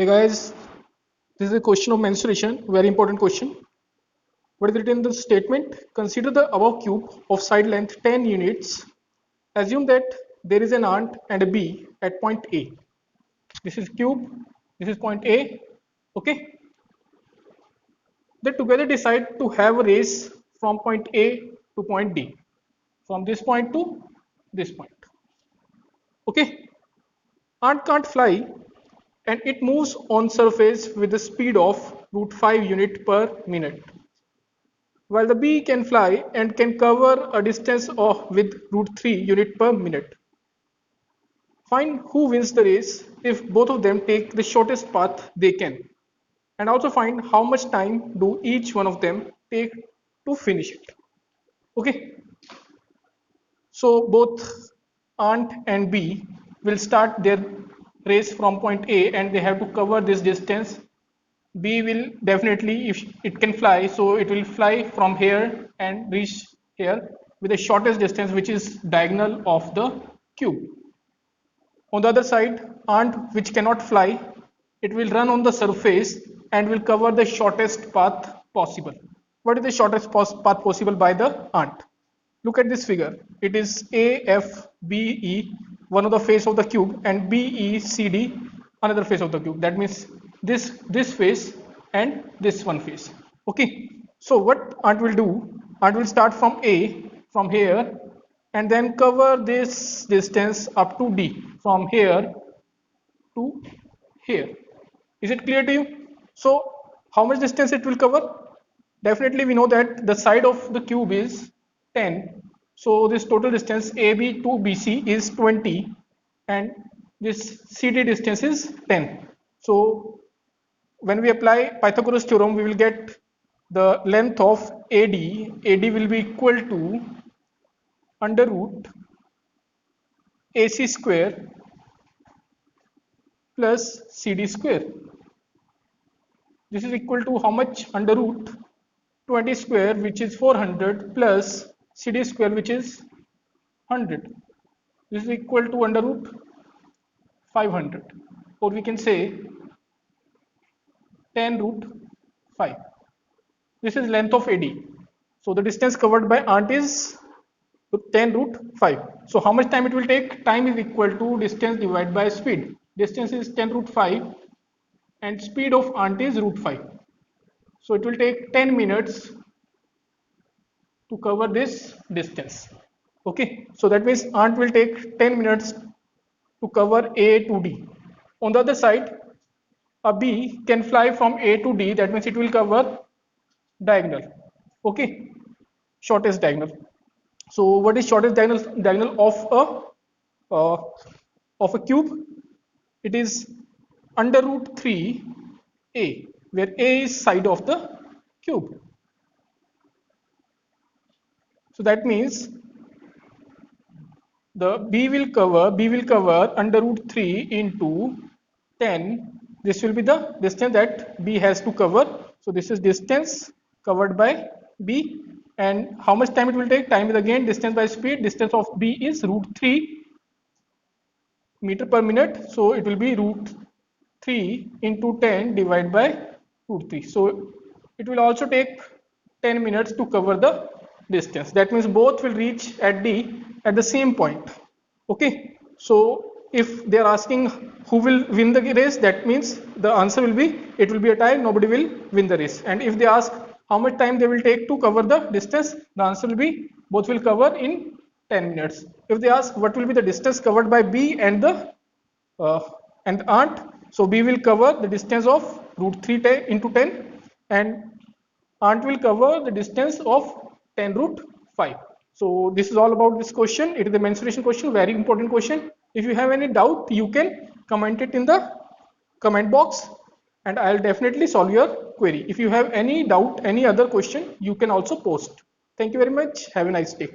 Hey guys, this is a question of mensuration, very important question. What is written in the statement? Consider the above cube of side length 10 units. Assume that there is an ant and a bee at point A. This is cube, this is point A. Okay. They together decide to have a race from point A to point D, from this point to this point. Okay. Ant can't fly and it moves on surface with the speed of root 5 unit per minute, while the bee can fly and can cover a distance of with root 3 unit per minute. Find who wins the race if both of them take the shortest path they can, and also find how much time do each one of them take to finish it. Okay, so both ant and bee will start their race from point A and they have to cover this distance. Bee will definitely, if it can fly, so it will fly from here and reach here with the shortest distance, which is diagonal of the cube. On the other side, ant which cannot fly, it will run on the surface and will cover the shortest path possible. What is the shortest path possible by the ant? Look at this figure. It is AFBE, one of the face of the cube, and BECD, another face of the cube. That means this face and this one face. Okay. So what ant will do? Ant will start from A, from here, and then cover this distance up to D, from here to here. Is it clear to you? So how much distance it will cover? Definitely we know that the side of the cube is 10. So this total distance AB to BC is 20 and this CD distance is 10. So when we apply Pythagoras theorem, we will get the length of AD. AD will be equal to under root AC square plus CD square. This is equal to how much? Under root 20 square, which is 400, plus CD square, which is 100. This is equal to under root 500, or we can say 10 root 5. This is length of AD. So the distance covered by ant is 10 root 5. So how much time it will take? Time is equal to distance divided by speed. Distance is 10 root 5 and speed of ant is root 5. So it will take 10 minutes to cover this distance. Okay, so that means ant will take 10 minutes to cover A to D. On the other side, a bee can fly from A to D, that means it will cover diagonal. Okay, shortest diagonal. So what is shortest diagonal of a cube? It is under root 3A, where A is side of the cube. So that means the B will cover under root 3 into 10. This will be the distance that B has to cover. So this is distance covered by B, and how much time it will take? Time is again distance by speed. Distance of B is root 3 meter per minute. So it will be root 3 into 10 divided by root 3. So it will also take 10 minutes to cover the distance. That means both will reach at D at the same point. Okay, so if they are asking who will win the race, that means the answer will be it will be a tie, nobody will win the race. And if they ask how much time they will take to cover the distance, the answer will be both will cover in 10 minutes. If they ask what will be the distance covered by B and the ant, so B will cover the distance of root 3 into 10 and ant will cover the distance of 10 root 5. So this is all about this question. It is a mensuration question, very important question. If you have any doubt, you can comment it in the comment box and I'll definitely solve your query. If you have any doubt, any other question, you can also post. Thank you very much. Have a nice day.